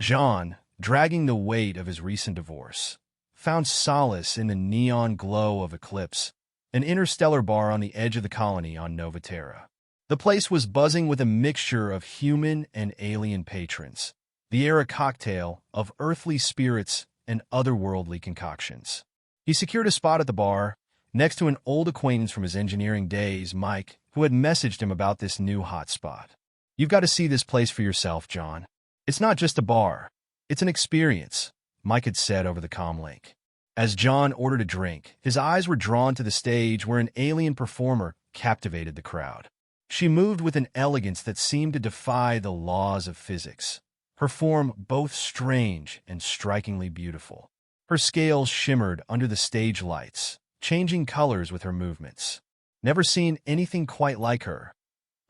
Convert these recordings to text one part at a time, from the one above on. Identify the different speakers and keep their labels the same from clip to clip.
Speaker 1: John, dragging the weight of his recent divorce, found solace in the neon glow of Eclipse, an interstellar bar on the edge of the colony on Nova Terra. The place was buzzing with a mixture of human and alien patrons, the air a cocktail of earthly spirits and otherworldly concoctions. He secured a spot at the bar, next to an old acquaintance from his engineering days, Mike, who had messaged him about this new hotspot. "You've got to see this place for yourself, John. It's not just a bar. It's an experience," Mike had said over the comm link. As John ordered a drink, his eyes were drawn to the stage where an alien performer captivated the crowd. She moved with an elegance that seemed to defy the laws of physics, her form both strange and strikingly beautiful. Her scales shimmered under the stage lights, changing colors with her movements. "Never seen anything quite like her."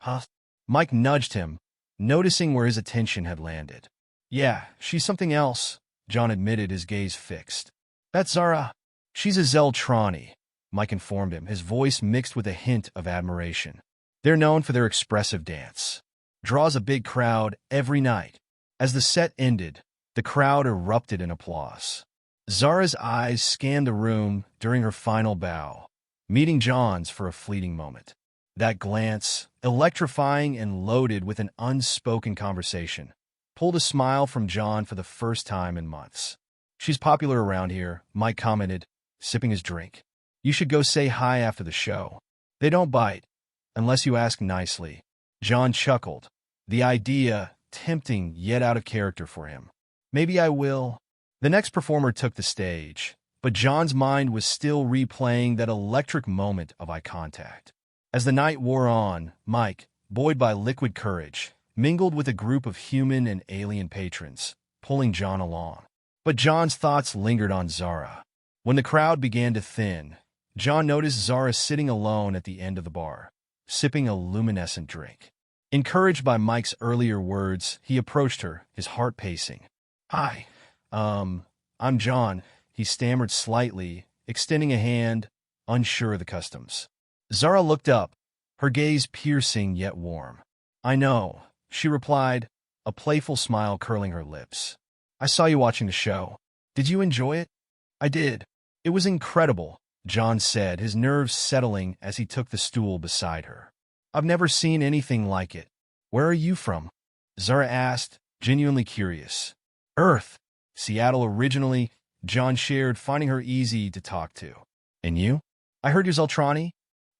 Speaker 1: "Huh?" Mike nudged him, noticing where his attention had landed. "Yeah, she's something else," John admitted, his gaze fixed. "That's Zara. She's a Zeltrani," Mike informed him, his voice mixed with a hint of admiration. "They're known for their expressive dance. Draws a big crowd every night." As the set ended, the crowd erupted in applause. Zara's eyes scanned the room during her final bow, meeting John's for a fleeting moment. That glance, electrifying and loaded with an unspoken conversation, pulled a smile from John for the first time in months. "She's popular around here," Mike commented, sipping his drink. "You should go say hi after the show. They don't bite, unless you ask nicely." John chuckled, the idea tempting yet out of character for him. "Maybe I will." The next performer took the stage, but John's mind was still replaying that electric moment of eye contact. As the night wore on, Mike, buoyed by liquid courage, mingled with a group of human and alien patrons, pulling John along. But John's thoughts lingered on Zara. When the crowd began to thin, John noticed Zara sitting alone at the end of the bar, sipping a luminescent drink. Encouraged by Mike's earlier words, he approached her, his heart pacing. "Hi, I'm John," he stammered slightly, extending a hand, unsure of the customs. Zara looked up, her gaze piercing yet warm. "I know," she replied, a playful smile curling her lips. "I saw you watching the show. Did you enjoy it?" "I did. It was incredible," John said, his nerves settling as he took the stool beside her. "I've never seen anything like it." "Where are you from?" Zara asked, genuinely curious. "Earth. Seattle originally," John shared, finding her easy to talk to. "And you?" "I heard you're Zeltrani?"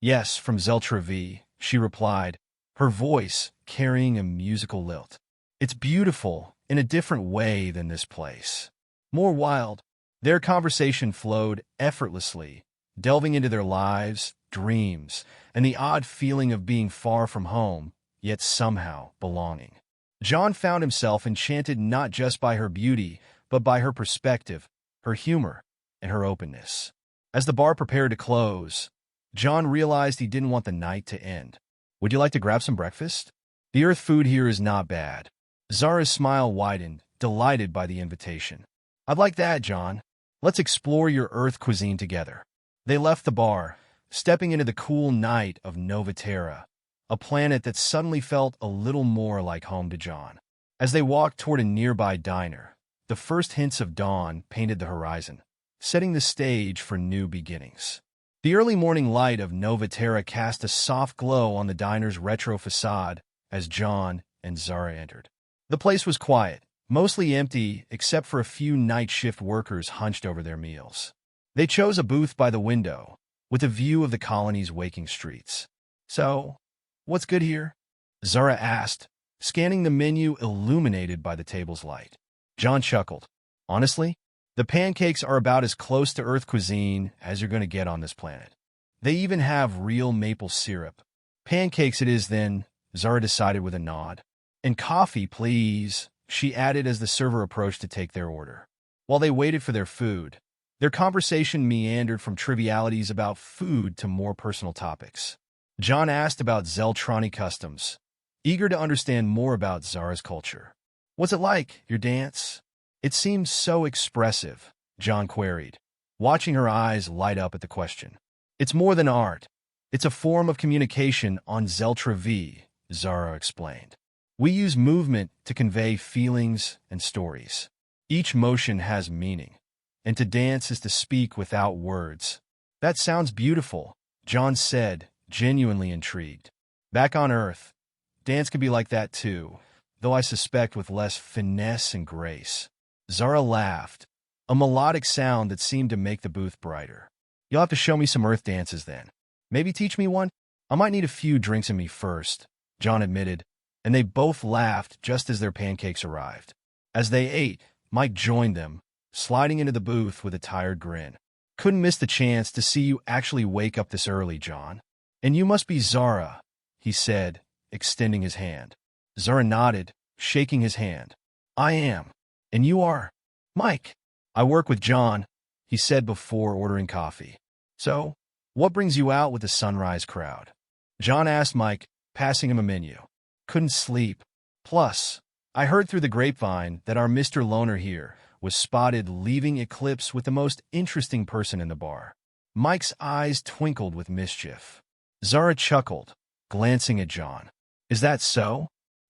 Speaker 1: "Yes, from Zeltra V," she replied, her voice carrying a musical lilt. "It's beautiful in a different way than this place. More wild." Their conversation flowed effortlessly, delving into their lives, dreams, and the odd feeling of being far from home, yet somehow belonging. John found himself enchanted not just by her beauty, but by her perspective, her humor, and her openness. As the bar prepared to close, John realized he didn't want the night to end. "Would you like to grab some breakfast? The Earth food here is not bad." Zara's smile widened, delighted by the invitation. "I'd like that, John. Let's explore your Earth cuisine together." They left the bar, stepping into the cool night of Nova Terra, a planet that suddenly felt a little more like home to John. As they walked toward a nearby diner, the first hints of dawn painted the horizon, setting the stage for new beginnings. The early morning light of Nova Terra cast a soft glow on the diner's retro facade as John and Zara entered. The place was quiet, mostly empty except for a few night shift workers hunched over their meals. They chose a booth by the window, with a view of the colony's waking streets. "So, what's good here?" Zara asked, scanning the menu illuminated by the table's light. John chuckled. "Honestly, the pancakes are about as close to Earth cuisine as you're going to get on this planet. They even have real maple syrup." "Pancakes it is then," Zara decided with a nod. "And coffee, please," she added as the server approached to take their order. While they waited for their food, their conversation meandered from trivialities about food to more personal topics. John asked about Zeltrani customs, eager to understand more about Zara's culture. "What's it like, your dance?" "It seems so expressive," John queried, watching her eyes light up at the question. "It's more than art. It's a form of communication on Zeltra V," Zara explained. We use movement to convey feelings and stories. Each motion has meaning, and to dance is to speak without words. That sounds beautiful, John said, genuinely intrigued. Back on Earth, dance can be like that too, though I suspect with less finesse and grace. Zara laughed, a melodic sound that seemed to make the booth brighter. You'll have to show me some Earth dances then. Maybe teach me one? I might need a few drinks in me first, John admitted, and they both laughed just as their pancakes arrived. As they ate, Mike joined them, sliding into the booth with a tired grin. Couldn't miss the chance to see you actually wake up this early, John. And you must be Zara, he said, extending his hand. Zara nodded, shaking his hand. I am. And you are? Mike. I work with John, he said before ordering coffee. So, what brings you out with the sunrise crowd? John asked Mike, passing him a menu. Couldn't sleep. Plus, I heard through the grapevine that our Mr. Loner here was spotted leaving Eclipse with the most interesting person in the bar. Mike's eyes twinkled with mischief. Zara chuckled, glancing at John. Is that so?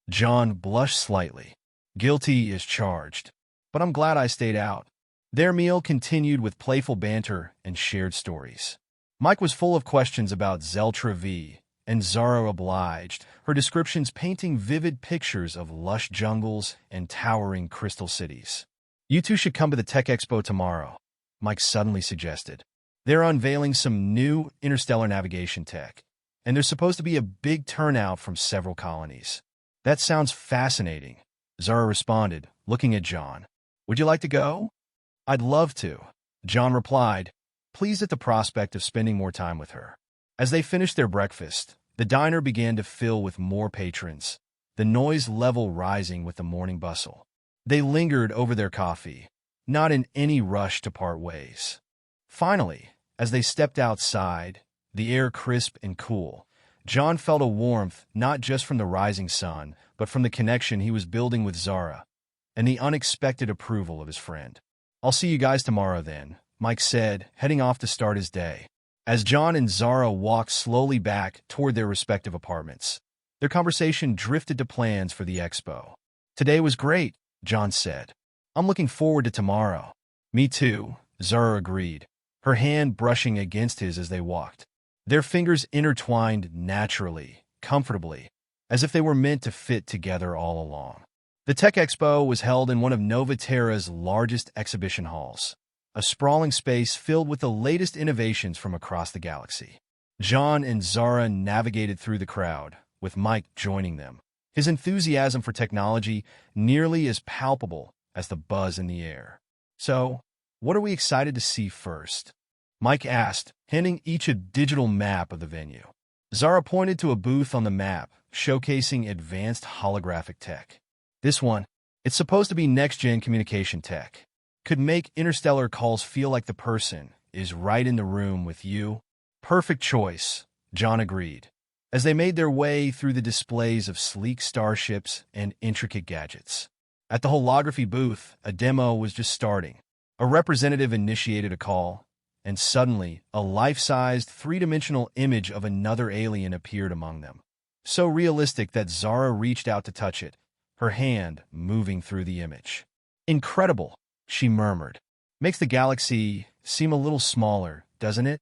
Speaker 1: John blushed slightly. Guilty as charged. But I'm glad I stayed out. Their meal continued with playful banter and shared stories. Mike was full of questions about Zeltra V, and Zara obliged, her descriptions painting vivid pictures of lush jungles and towering crystal cities. You two should come to the Tech Expo tomorrow, Mike suddenly suggested. They're unveiling some new interstellar navigation tech, and there's supposed to be a big turnout from several colonies. That sounds fascinating, Zara responded, looking at John. Would you like to go? I'd love to, John replied, pleased at the prospect of spending more time with her. As they finished their breakfast, the diner began to fill with more patrons, the noise level rising with the morning bustle. They lingered over their coffee, not in any rush to part ways. Finally, as they stepped outside, the air crisp and cool, John felt a warmth not just from the rising sun, but from the connection he was building with Zara, and the unexpected approval of his friend. I'll see you guys tomorrow then, Mike said, heading off to start his day. As John and Zara walked slowly back toward their respective apartments, their conversation drifted to plans for the expo. Today was great, John said. I'm looking forward to tomorrow. Me too, Zara agreed, her hand brushing against his as they walked. Their fingers intertwined naturally, comfortably, as if they were meant to fit together all along. The Tech Expo was held in one of Novaterra's largest exhibition halls, a sprawling space filled with the latest innovations from across the galaxy. John and Zara navigated through the crowd, with Mike joining them, his enthusiasm for technology nearly as palpable as the buzz in the air. So, what are we excited to see first? Mike asked, handing each a digital map of the venue. Zara pointed to a booth on the map, showcasing advanced holographic tech. This one, it's supposed to be next-gen communication tech. Could make interstellar calls feel like the person is right in the room with you. Perfect choice, John agreed, as they made their way through the displays of sleek starships and intricate gadgets. At the holography booth, a demo was just starting. A representative initiated a call, and suddenly, a life-sized, three-dimensional image of another alien appeared among them. So realistic that Zara reached out to touch it, her hand moving through the image. Incredible, she murmured. Makes the galaxy seem a little smaller, doesn't it?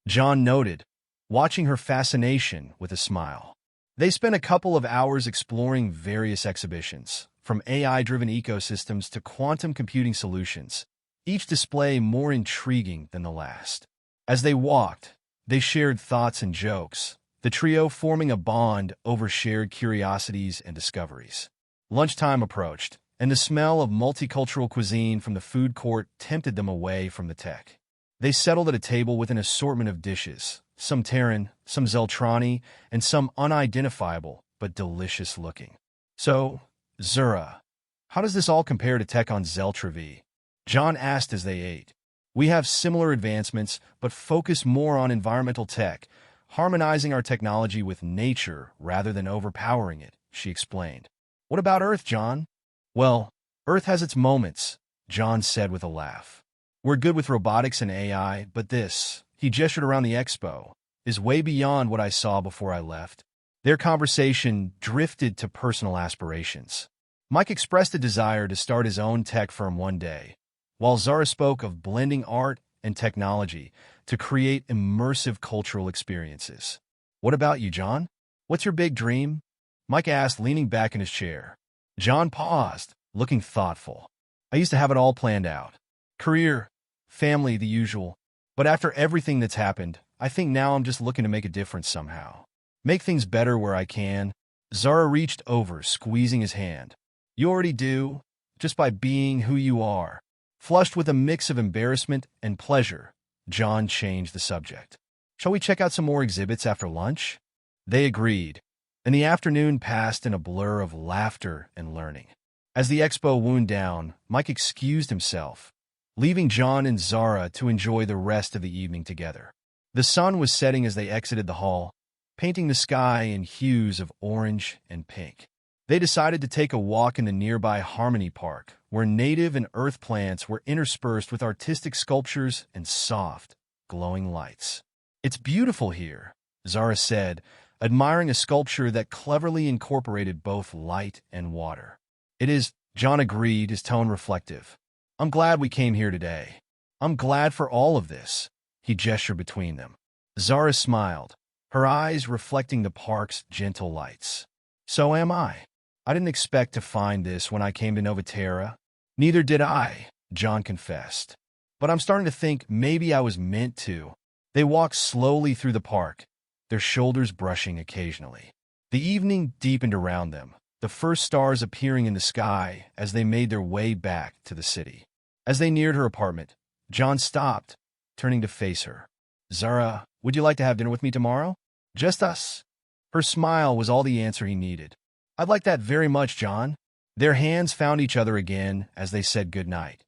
Speaker 1: John noted, watching her fascination with a smile. They spent a couple of hours exploring various exhibitions, from AI-driven ecosystems to quantum computing solutions, each display more intriguing than the last. As they walked, they shared thoughts and jokes, the trio forming a bond over shared curiosities and discoveries. Lunchtime approached, and the smell of multicultural cuisine from the food court tempted them away from the tech. They settled at a table with an assortment of dishes, some Terran, some Zeltrani, and some unidentifiable but delicious looking. So, Zura, how does this all compare to tech on Zeltra V? John asked as they ate. We have similar advancements, but focus more on environmental tech, harmonizing our technology with nature rather than overpowering it, she explained. What about Earth, John? Well, Earth has its moments, John said with a laugh. We're good with robotics and AI, but this, he gestured around the expo, is way beyond what I saw before I left. Their conversation drifted to personal aspirations. Mike expressed a desire to start his own tech firm one day, while Zara spoke of blending art and technology to create immersive cultural experiences. What about you, John? What's your big dream? Mike asked, leaning back in his chair. John paused, looking thoughtful. I used to have it all planned out. Career, family, the usual. But after everything that's happened, I think now I'm just looking to make a difference somehow. Make things better where I can. Zara reached over, squeezing his hand. You already do, just by being who you are. Flushed with a mix of embarrassment and pleasure, John changed the subject. Shall we check out some more exhibits after lunch? They agreed, and the afternoon passed in a blur of laughter and learning. As the expo wound down, Mike excused himself, leaving John and Zara to enjoy the rest of the evening together. The sun was setting as they exited the hall, painting the sky in hues of orange and pink. They decided to take a walk in the nearby Harmony Park, where native and earth plants were interspersed with artistic sculptures and soft, glowing lights. It's beautiful here, Zara said, admiring a sculpture that cleverly incorporated both light and water. It is, John agreed, his tone reflective. I'm glad we came here today. I'm glad for all of this. He gestured between them. Zara smiled, her eyes reflecting the park's gentle lights. So am I. I didn't expect to find this when I came to Novaterra. Neither did I, John confessed. But I'm starting to think maybe I was meant to. They walked slowly through the park, their shoulders brushing occasionally. The evening deepened around them, the first stars appearing in the sky as they made their way back to the city. As they neared her apartment, John stopped, turning to face her. Zara, would you like to have dinner with me tomorrow? Just us? Her smile was all the answer he needed. I'd like that very much, John. Their hands found each other again as they said goodnight,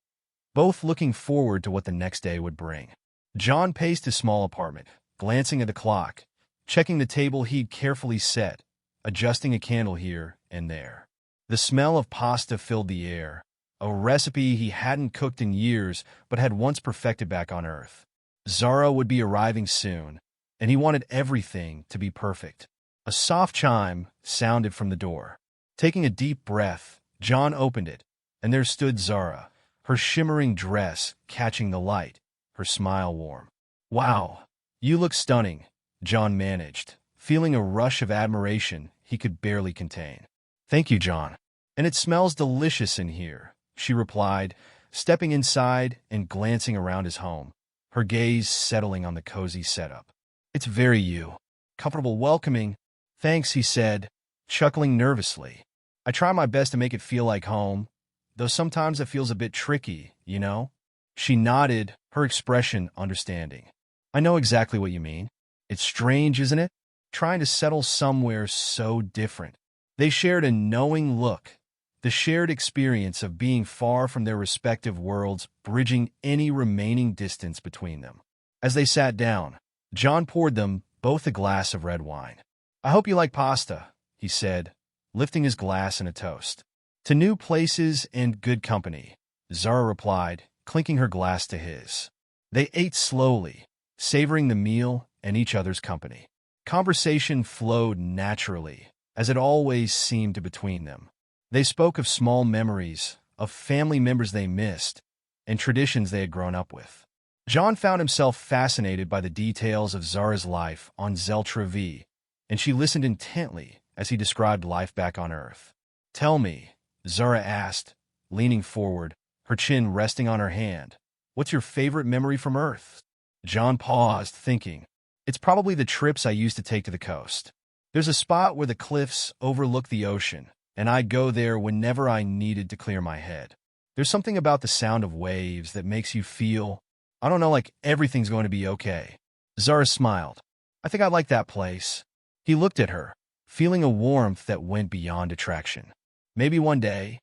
Speaker 1: both looking forward to what the next day would bring. John paced his small apartment, glancing at the clock, checking the table he'd carefully set, adjusting a candle here and there. The smell of pasta filled the air, a recipe he hadn't cooked in years but had once perfected back on Earth. Zara would be arriving soon, and he wanted everything to be perfect. A soft chime sounded from the door. Taking a deep breath, John opened it, and there stood Zara, her shimmering dress catching the light, her smile warm. Wow, you look stunning, John managed, feeling a rush of admiration he could barely contain. Thank you, John. And it smells delicious in here, she replied, stepping inside and glancing around his home, her gaze settling on the cozy setup. It's very you. Comfortable, welcoming. Thanks, he said, chuckling nervously. I try my best to make it feel like home, though sometimes it feels a bit tricky, you know? She nodded, her expression understanding. I know exactly what you mean. It's strange, isn't it? Trying to settle somewhere so different. They shared a knowing look, the shared experience of being far from their respective worlds, bridging any remaining distance between them. As they sat down, John poured them both a glass of red wine. I hope you like pasta, he said, lifting his glass in a toast. To new places and good company, Zara replied, clinking her glass to his. They ate slowly, savoring the meal and each other's company. Conversation flowed naturally, as it always seemed between them. They spoke of small memories, of family members they missed, and traditions they had grown up with. John found himself fascinated by the details of Zara's life on Zeltra V, and she listened intently as he described life back on Earth. Tell me, Zara asked, leaning forward, her chin resting on her hand, what's your favorite memory from Earth? John paused, thinking. It's probably the trips I used to take to the coast. There's a spot where the cliffs overlook the ocean, and I'd go there whenever I needed to clear my head. There's something about the sound of waves that makes you feel, I don't know, like everything's going to be okay. Zara smiled. I think I like that place. He looked at her, feeling a warmth that went beyond attraction. Maybe one day,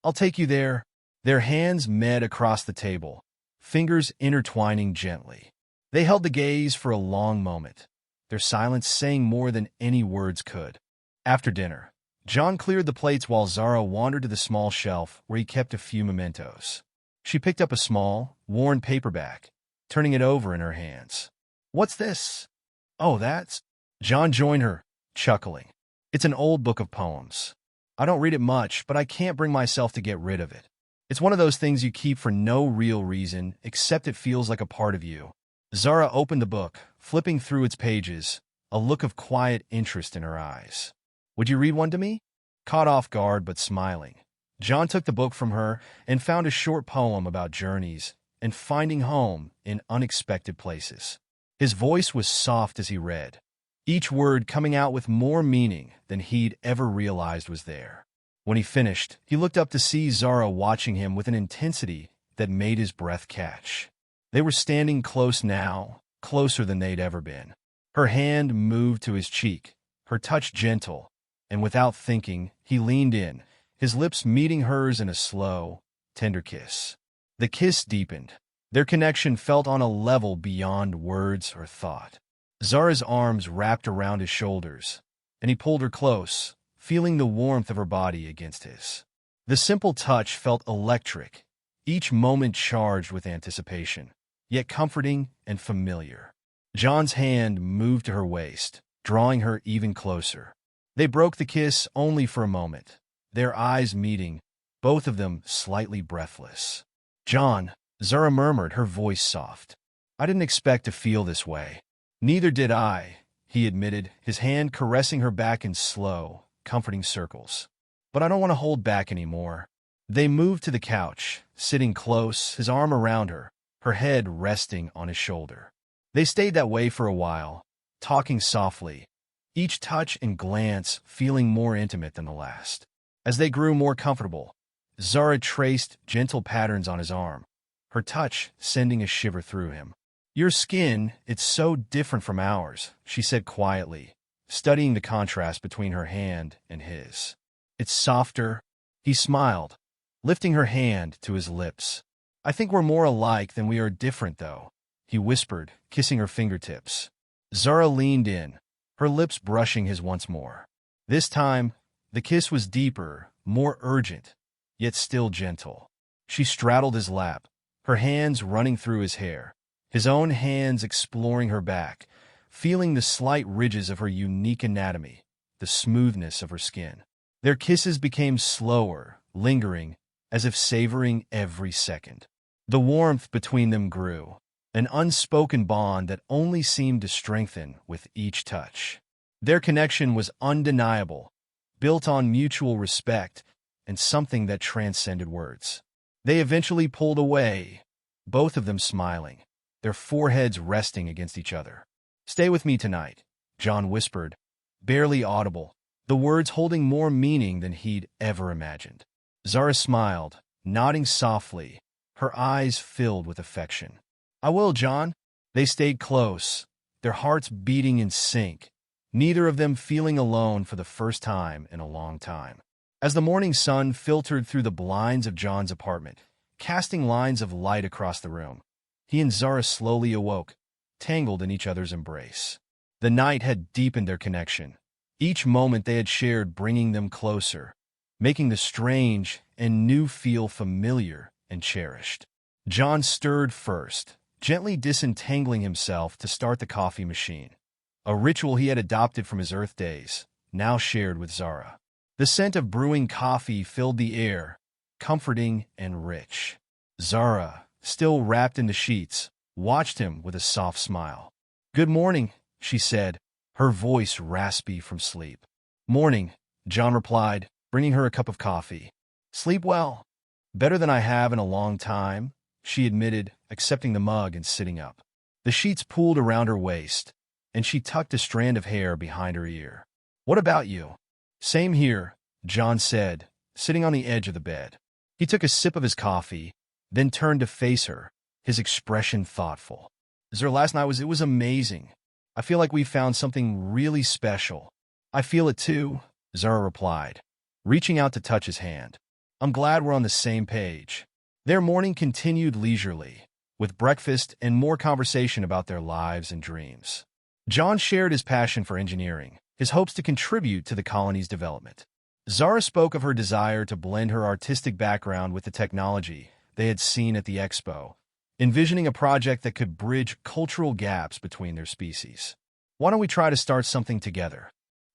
Speaker 1: I'll take you there. Their hands met across the table, fingers intertwining gently. They held the gaze for a long moment, their silence saying more than any words could. After dinner, John cleared the plates while Zara wandered to the small shelf where he kept a few mementos. She picked up a small, worn paperback, turning it over in her hands. What's this? Oh, that's... John joined her, chuckling. It's an old book of poems. I don't read it much, but I can't bring myself to get rid of it. It's one of those things you keep for no real reason, except it feels like a part of you. Zara opened the book, flipping through its pages, a look of quiet interest in her eyes. Would you read one to me? Caught off guard but smiling, John took the book from her and found a short poem about journeys and finding home in unexpected places. His voice was soft as he read, each word coming out with more meaning than he'd ever realized was there. When he finished, he looked up to see Zara watching him with an intensity that made his breath catch. They were standing close now, closer than they'd ever been. Her hand moved to his cheek, her touch gentle, and without thinking, he leaned in, his lips meeting hers in a slow, tender kiss. The kiss deepened. Their connection felt on a level beyond words or thought. Zara's arms wrapped around his shoulders, and he pulled her close, feeling the warmth of her body against his. The simple touch felt electric, each moment charged with anticipation, yet comforting and familiar. John's hand moved to her waist, drawing her even closer. They broke the kiss only for a moment, their eyes meeting, both of them slightly breathless. "John," Zara murmured, her voice soft. "I didn't expect to feel this way." "Neither did I," he admitted, his hand caressing her back in slow, comforting circles. "But I don't want to hold back anymore." They moved to the couch, sitting close, his arm around her, her head resting on his shoulder. They stayed that way for a while, talking softly, each touch and glance feeling more intimate than the last. As they grew more comfortable, Zara traced gentle patterns on his arm, her touch sending a shiver through him. "Your skin, it's so different from ours," she said quietly, studying the contrast between her hand and his. "It's softer." He smiled, lifting her hand to his lips. "I think we're more alike than we are different, though," he whispered, kissing her fingertips. Zara leaned in, her lips brushing his once more. This time, the kiss was deeper, more urgent, yet still gentle. She straddled his lap, her hands running through his hair, his own hands exploring her back, feeling the slight ridges of her unique anatomy, the smoothness of her skin. Their kisses became slower, lingering, as if savoring every second. The warmth between them grew, an unspoken bond that only seemed to strengthen with each touch. Their connection was undeniable, built on mutual respect and something that transcended words. They eventually pulled away, both of them smiling, their foreheads resting against each other. "Stay with me tonight," John whispered, barely audible, the words holding more meaning than he'd ever imagined. Zara smiled, nodding softly, her eyes filled with affection. "I will, John." They stayed close, their hearts beating in sync, neither of them feeling alone for the first time in a long time. As the morning sun filtered through the blinds of John's apartment, casting lines of light across the room, he and Zara slowly awoke, tangled in each other's embrace. The night had deepened their connection, each moment they had shared bringing them closer, making the strange and new feel familiar and cherished. John stirred first, gently disentangling himself to start the coffee machine, a ritual he had adopted from his Earth days, now shared with Zara. The scent of brewing coffee filled the air, comforting and rich. Zara, still wrapped in the sheets, watched him with a soft smile. "Good morning," she said, her voice raspy from sleep. "Morning," John replied, bringing her a cup of coffee. "Sleep well." "Better than I have in a long time," she admitted, accepting the mug and sitting up. The sheets pooled around her waist, and she tucked a strand of hair behind her ear. "What about you?" "Same here," John said, sitting on the edge of the bed. He took a sip of his coffee, then turned to face her, his expression thoughtful. "Zara, last night it was amazing. I feel like we found something really special." "I feel it too," Zara replied, reaching out to touch his hand. "I'm glad we're on the same page." Their morning continued leisurely, with breakfast and more conversation about their lives and dreams. John shared his passion for engineering, his hopes to contribute to the colony's development. Zara spoke of her desire to blend her artistic background with the technology they had seen at the expo, envisioning a project that could bridge cultural gaps between their species. "Why don't we try to start something together?"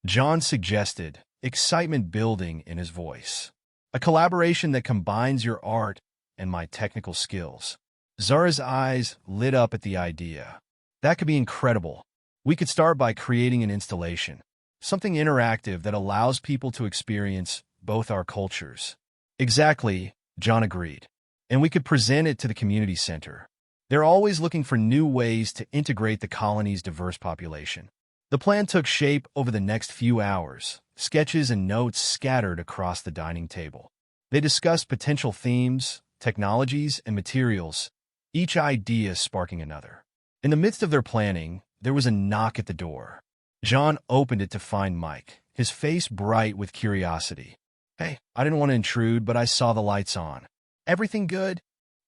Speaker 1: John suggested, excitement building in his voice. A collaboration that combines your art and my technical skills. Zara's eyes lit up at the idea. That could be incredible. We could start by creating an installation, something interactive that allows people to experience both our cultures. Exactly, John agreed. And we could present it to the community center. They're always looking for new ways to integrate the colony's diverse population. The plan took shape over the next few hours, sketches and notes scattered across the dining table. They discussed potential themes, technologies, and materials, each idea sparking another. In the midst of their planning, there was a knock at the door. John opened it to find Mike, his face bright with curiosity. "Hey, I didn't want to intrude, but I saw the lights on. Everything good?"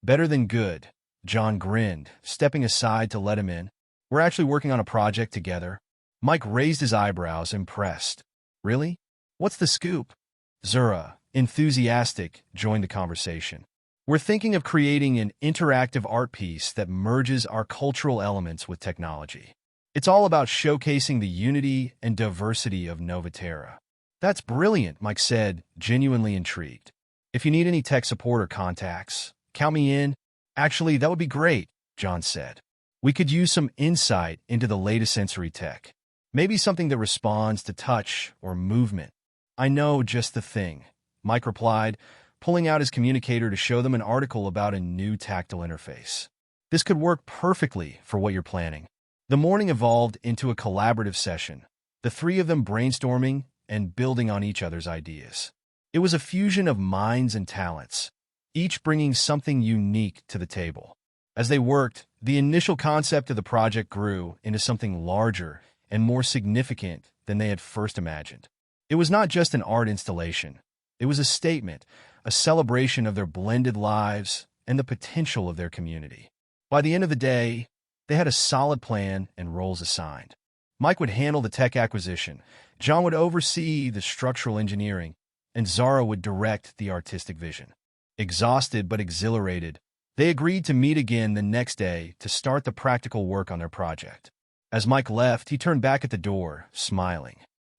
Speaker 1: "Better than good," John grinned, stepping aside to let him in. "We're actually working on a project together." Mike raised his eyebrows, impressed. "Really? What's the scoop?" Zara, enthusiastic, joined the conversation. "We're thinking of creating an interactive art piece that merges our cultural elements with technology. It's all about showcasing the unity and diversity of Novaterra." "That's brilliant," Mike said, genuinely intrigued. "If you need any tech support or contacts, count me in." "Actually, that would be great," John said. "We could use some insight into the latest sensory tech. Maybe something that responds to touch or movement." "I know just the thing," Mike replied, pulling out his communicator to show them an article about a new tactile interface. "This could work perfectly for what you're planning." The morning evolved into a collaborative session, the three of them brainstorming and building on each other's ideas. It was a fusion of minds and talents, each bringing something unique to the table. As they worked, the initial concept of the project grew into something larger and more significant than they had first imagined. It was not just an art installation. It was a statement, a celebration of their blended lives and the potential of their community. By the end of the day, they had a solid plan and roles assigned. Mike would handle the tech acquisition, John would oversee the structural engineering, and Zara would direct the artistic vision. Exhausted but exhilarated, they agreed to meet again the next day to start the practical work on their project. As Mike left, he turned back at the door, smiling.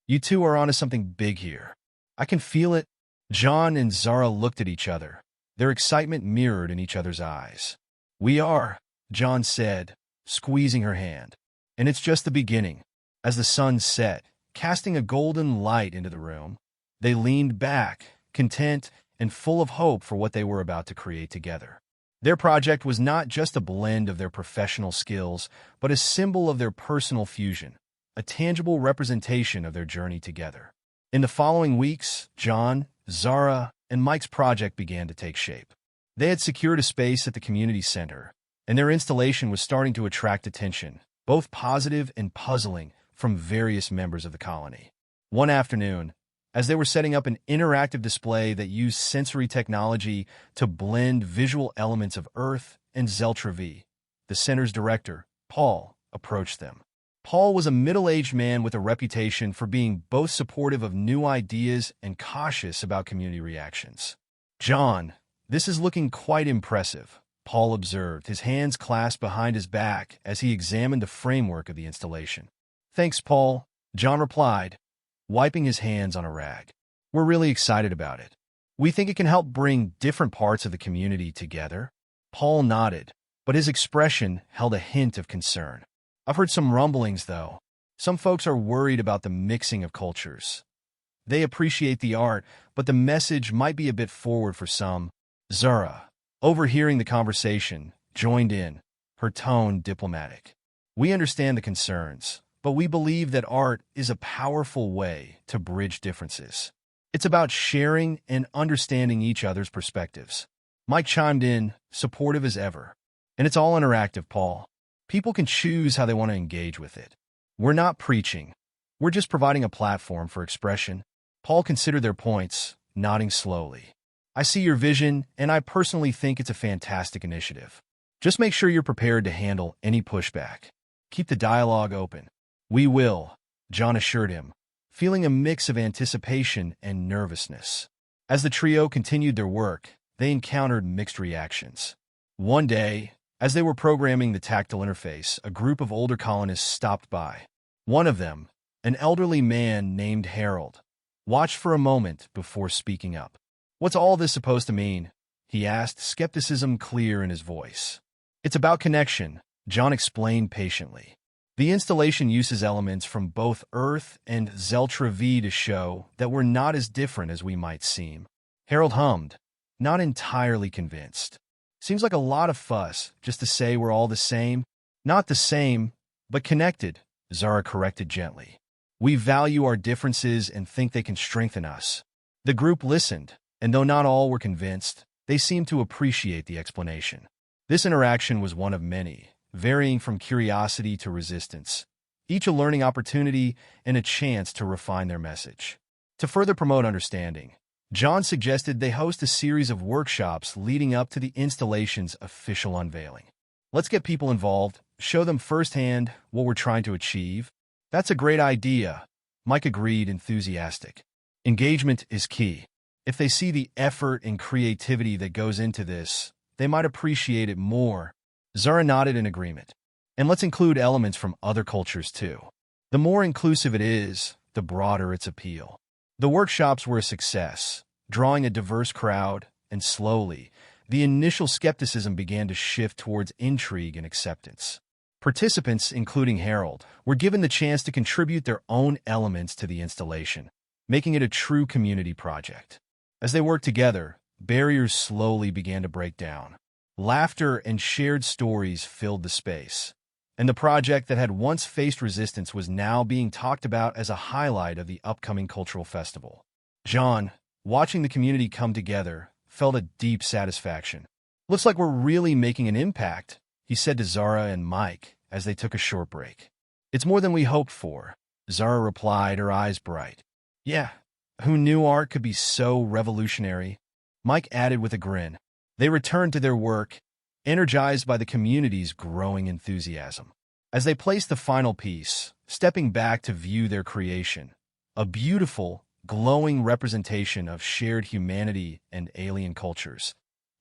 Speaker 1: "You two are onto something big here. I can feel it." John and Zara looked at each other, their excitement mirrored in each other's eyes. "We are," John said, squeezing her hand. "And it's just the beginning." As the sun set, casting a golden light into the room, they leaned back, content and full of hope for what they were about to create together. Their project was not just a blend of their professional skills, but a symbol of their personal fusion, a tangible representation of their journey together. In the following weeks, John, Zara, and Mike's project began to take shape. They had secured a space at the community center, and their installation was starting to attract attention, both positive and puzzling, from various members of the colony. One afternoon, as they were setting up an interactive display that used sensory technology to blend visual elements of Earth and Zeltra V, the center's director, Paul, approached them. Paul was a middle-aged man with a reputation for being both supportive of new ideas and cautious about community reactions. "John, this is looking quite impressive," Paul observed, his hands clasped behind his back as he examined the framework of the installation. "Thanks, Paul," John replied, wiping his hands on a rag. "We're really excited about it. We think it can help bring different parts of the community together." Paul nodded, but his expression held a hint of concern. "I've heard some rumblings, though. Some folks are worried about the mixing of cultures. They appreciate the art, but the message might be a bit forward for some." Zara, overhearing the conversation, joined in, her tone diplomatic. "We understand the concerns, but we believe that art is a powerful way to bridge differences. It's about sharing and understanding each other's perspectives." Mike chimed in, supportive as ever. "And it's all interactive, Paul. People can choose how they want to engage with it. We're not preaching. We're just providing a platform for expression." Paul considered their points, nodding slowly. "I see your vision, and I personally think it's a fantastic initiative. Just make sure you're prepared to handle any pushback. Keep the dialogue open." "We will," John assured him, feeling a mix of anticipation and nervousness. As the trio continued their work, they encountered mixed reactions. One day, as they were programming the tactile interface, a group of older colonists stopped by. One of them, An elderly man named Harold watched for a moment before speaking up. "What's all this supposed to mean?" he asked, skepticism clear in his voice. "It's about connection," John explained patiently. "The installation uses elements from both Earth and Zeltra V to show that we're not as different as we might seem." Harold hummed, not entirely convinced. "Seems like a lot of fuss just to say we're all the same." "Not the same, but connected," Zara corrected gently. "We value our differences and think they can strengthen us." The group listened, and though not all were convinced, they seemed to appreciate the explanation. This interaction was one of many, varying from curiosity to resistance, each a learning opportunity and a chance to refine their message. To further promote understanding, John suggested they host a series of workshops leading up to the installation's official unveiling. "Let's get people involved, show them firsthand what we're trying to achieve." "That's a great idea," Mike agreed, enthusiastic. "Engagement is key. If they see the effort and creativity that goes into this, they might appreciate it more." Zara nodded in agreement. "And let's include elements from other cultures too. The more inclusive it is, the broader its appeal." The workshops were a success, drawing a diverse crowd, and slowly, the initial skepticism began to shift towards intrigue and acceptance. Participants, including Harold, were given the chance to contribute their own elements to the installation, making it a true community project. As they worked together, barriers slowly began to break down. Laughter and shared stories filled the space, and the project that had once faced resistance was now being talked about as a highlight of the upcoming cultural festival. John, watching the community come together, felt a deep satisfaction. "Looks like we're really making an impact," he said to Zara and Mike as they took a short break. "It's more than we hoped for," Zara replied, her eyes bright. "Yeah, who knew art could be so revolutionary?" Mike added with a grin. They returned to their work, energized by the community's growing enthusiasm. As they placed the final piece, stepping back to view their creation, a beautiful, glowing representation of shared humanity and alien cultures,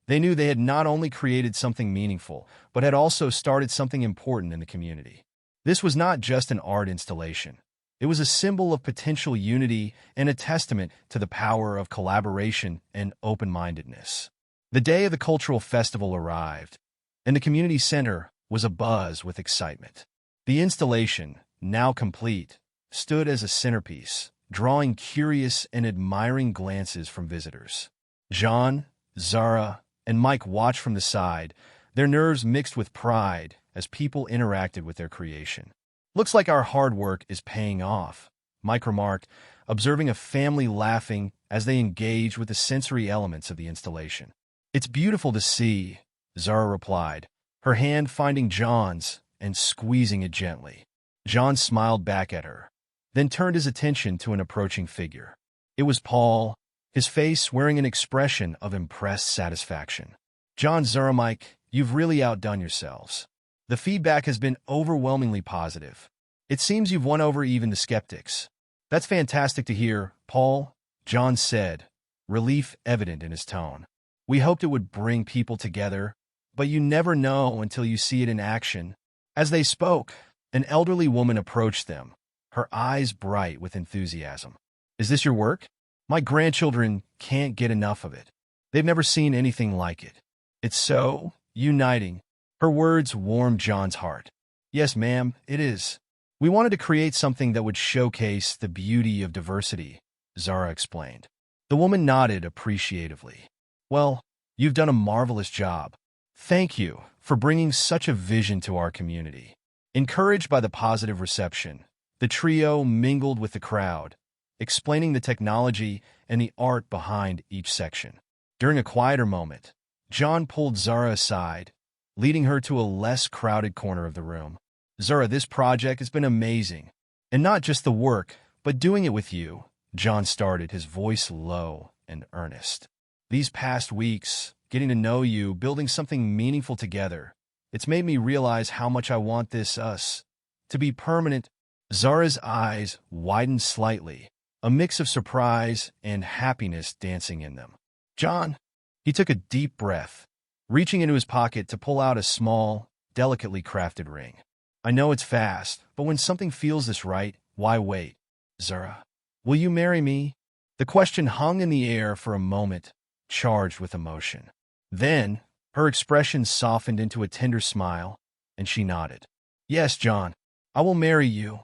Speaker 1: they knew they had not only created something meaningful, but had also started something important in the community. This was not just an art installation. It was a symbol of potential unity and a testament to the power of collaboration and open-mindedness. The day of the cultural festival arrived, and the community center was abuzz with excitement. The installation, now complete, stood as a centerpiece, drawing curious and admiring glances from visitors. John, Zara, and Mike watched from the side, their nerves mixed with pride as people interacted with their creation. "Looks like our hard work is paying off," Mike remarked, observing a family laughing as they engaged with the sensory elements of the installation. "It's beautiful to see," Zara replied, her hand finding John's and squeezing it gently. John smiled back at her, then turned his attention to an approaching figure. It was Paul, his face wearing an expression of impressed satisfaction. "John, Zara, Mike, you've really outdone yourselves. The feedback has been overwhelmingly positive. It seems you've won over even the skeptics." "That's fantastic to hear, Paul," John said, relief evident in his tone. "We hoped it would bring people together, but you never know until you see it in action." As they spoke, an elderly woman approached them, her eyes bright with enthusiasm. "Is this your work? My grandchildren can't get enough of it. They've never seen anything like it. It's so uniting." Her words warmed John's heart. "Yes, ma'am, it is. We wanted to create something that would showcase the beauty of diversity," Zara explained. The woman nodded appreciatively. "Well, you've done a marvelous job. Thank you for bringing such a vision to our community." Encouraged by the positive reception, the trio mingled with the crowd, explaining the technology and the art behind each section. During a quieter moment, John pulled Zara aside, leading her to a less crowded corner of the room. "Zara, this project has been amazing. And not just the work, but doing it with you," John started, his voice low and earnest. "These past weeks, getting to know you, building something meaningful together, it's made me realize how much I want this us to be permanent." Zara's eyes widened slightly, a mix of surprise and happiness dancing in them. "John," he took a deep breath, reaching into his pocket to pull out a small, delicately crafted ring. "I know it's fast, but when something feels this right, Why wait? Zara, will you marry me? The question hung in the air for a moment, charged with emotion. Then, her expression softened into a tender smile, and she nodded. Yes, John, I will marry you.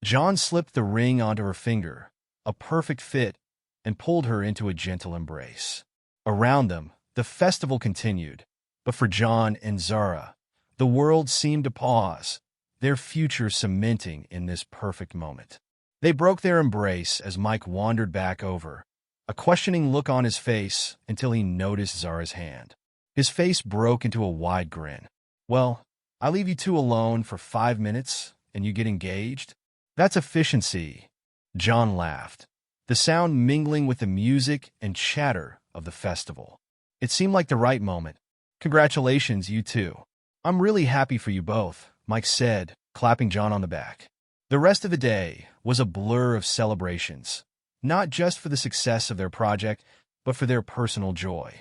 Speaker 1: John slipped the ring onto her finger, a perfect fit, and pulled her into a gentle embrace. Around them, the festival continued, but for John and Zara, the world seemed to pause, their future cementing in this perfect moment. They broke their embrace as Mike wandered back over, a questioning look on his face until he noticed Zara's hand. His face broke into a wide grin. Well, I leave you two alone for 5 minutes, and you get engaged? That's efficiency. John laughed, the sound mingling with the music and chatter of the festival. It seemed like the right moment. Congratulations, you two. I'm really happy for you both, Mike said, clapping John on the back. The rest of the day was a blur of celebrations, not just for the success of their project, but for their personal joy.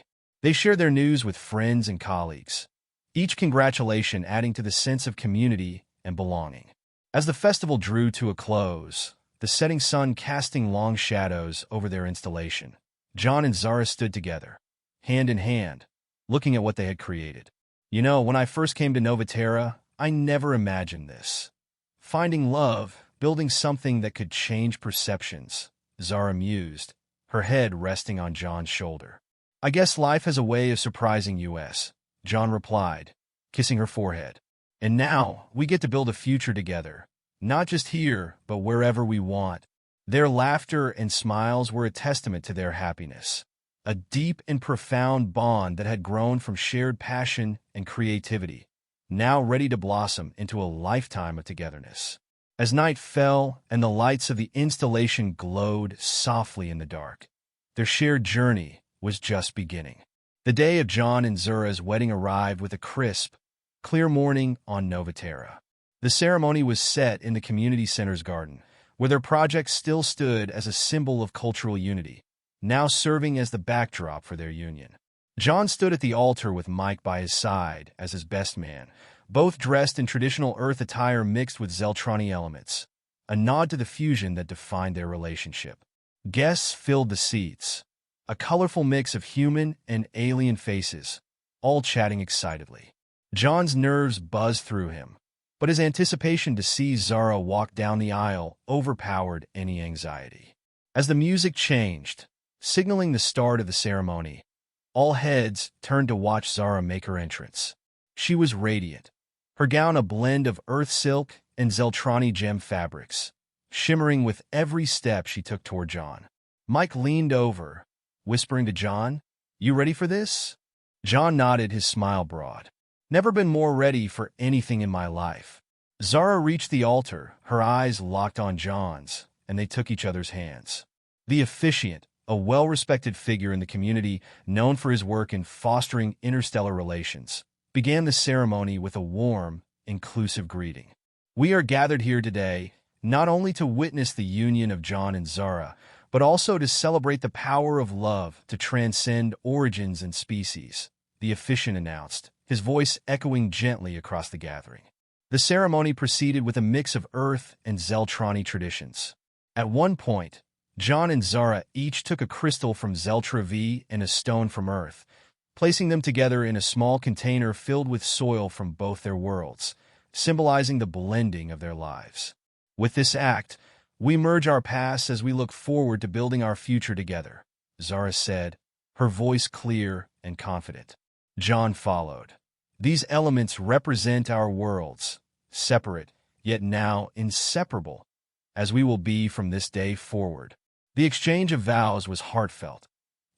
Speaker 1: They shared their news with friends and colleagues, each congratulation adding to the sense of community and belonging. As the festival drew to a close, the setting sun casting long shadows over their installation, John and Zara stood together, hand in hand, looking at what they had created. You know, when I first came to Novaterra, I never imagined this. Finding love, building something that could change perceptions, Zara mused, her head resting on John's shoulder. I guess life has a way of surprising us, John replied, kissing her forehead. And now, we get to build a future together, not just here, but wherever we want. Their laughter and smiles were a testament to their happiness, a deep and profound bond that had grown from shared passion and creativity, now ready to blossom into a lifetime of togetherness. As night fell and the lights of the installation glowed softly in the dark, their shared journey was just beginning. The day of John and Zara's wedding arrived with a crisp, clear morning on Novaterra. The ceremony was set in the community center's garden, where their project still stood as a symbol of cultural unity, now serving as the backdrop for their union. John stood at the altar with Mike by his side as his best man, both dressed in traditional Earth attire mixed with Zeltroni elements, a nod to the fusion that defined their relationship. Guests filled the seats, a colorful mix of human and alien faces, all chatting excitedly. John's nerves buzzed through him, but his anticipation to see Zara walk down the aisle overpowered any anxiety. As the music changed, signaling the start of the ceremony, all heads turned to watch Zara make her entrance. She was radiant, her gown a blend of earth silk and Zeltroni gem fabrics, shimmering with every step she took toward John. Mike leaned over, whispering to John, "You ready for this?" John nodded, his smile broad. "Never been more ready for anything in my life." Zara reached the altar, her eyes locked on John's, and they took each other's hands. The officiant, a well-respected figure in the community known for his work in fostering interstellar relations, began the ceremony with a warm, inclusive greeting. "We are gathered here today not only to witness the union of John and Zara, but also to celebrate the power of love to transcend origins and species," the officiant announced, his voice echoing gently across the gathering. The ceremony proceeded with a mix of Earth and Zeltroni traditions. At one point, John and Zara each took a crystal from Zeltra V and a stone from Earth, placing them together in a small container filled with soil from both their worlds, symbolizing the blending of their lives. "With this act, we merge our pasts as we look forward to building our future together," Zara said, her voice clear and confident. John followed. "These elements represent our worlds, separate, yet now inseparable, as we will be from this day forward." The exchange of vows was heartfelt,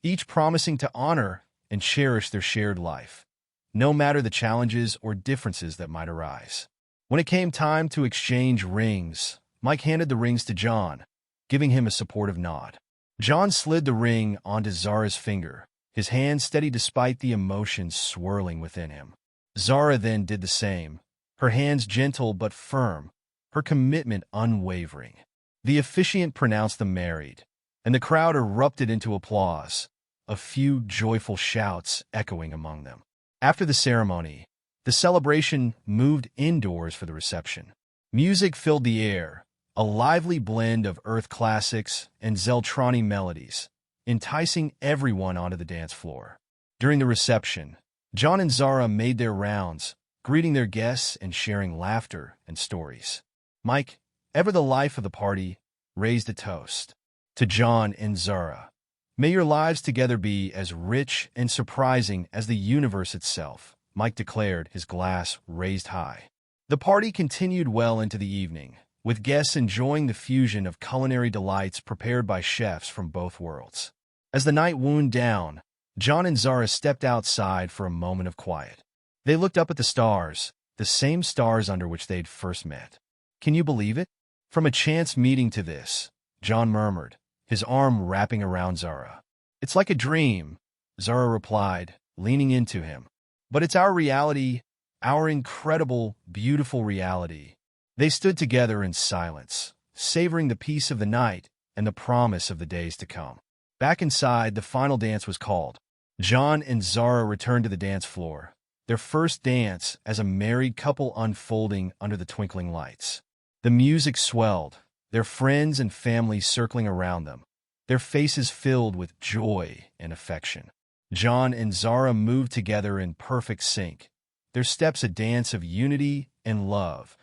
Speaker 1: each promising to honor and cherish their shared life, no matter the challenges or differences that might arise. When it came time to exchange rings, Mike handed the rings to John, giving him a supportive nod. John slid the ring onto Zara's finger, his hand steady despite the emotions swirling within him. Zara then did the same, her hands gentle but firm, her commitment unwavering. The officiant pronounced them married, and the crowd erupted into applause, a few joyful shouts echoing among them. After the ceremony, the celebration moved indoors for the reception. Music filled the air, a lively blend of Earth classics and Zeltroni melodies, enticing everyone onto the dance floor. During the reception, John and Zara made their rounds, greeting their guests and sharing laughter and stories. Mike, ever the life of the party, raised a toast. To John and Zara, may your lives together be as rich and surprising as the universe itself, Mike declared, his glass raised high. The party continued well into the evening, with guests enjoying the fusion of culinary delights prepared by chefs from both worlds. As the night wound down, John and Zara stepped outside for a moment of quiet. They looked up at the stars, the same stars under which they'd first met. Can you believe it? From a chance meeting to this, John murmured, his arm wrapping around Zara. It's like a dream, Zara replied, leaning into him. But it's our reality, our incredible, beautiful reality. They stood together in silence, savoring the peace of the night and the promise of the days to come. Back inside, the final dance was called. John and Zara returned to the dance floor, their first dance as a married couple unfolding under the twinkling lights. The music swelled, their friends and family circling around them, their faces filled with joy and affection. John and Zara moved together in perfect sync, their steps a dance of unity and love,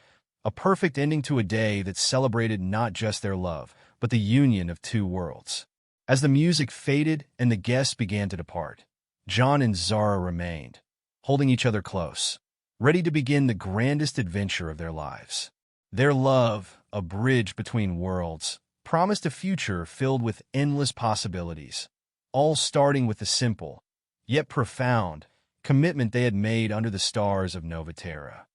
Speaker 1: a perfect ending to a day that celebrated not just their love, but the union of two worlds. As the music faded and the guests began to depart, John and Zara remained, holding each other close, ready to begin the grandest adventure of their lives. Their love, a bridge between worlds, promised a future filled with endless possibilities, all starting with the simple, yet profound, commitment they had made under the stars of Nova Terra.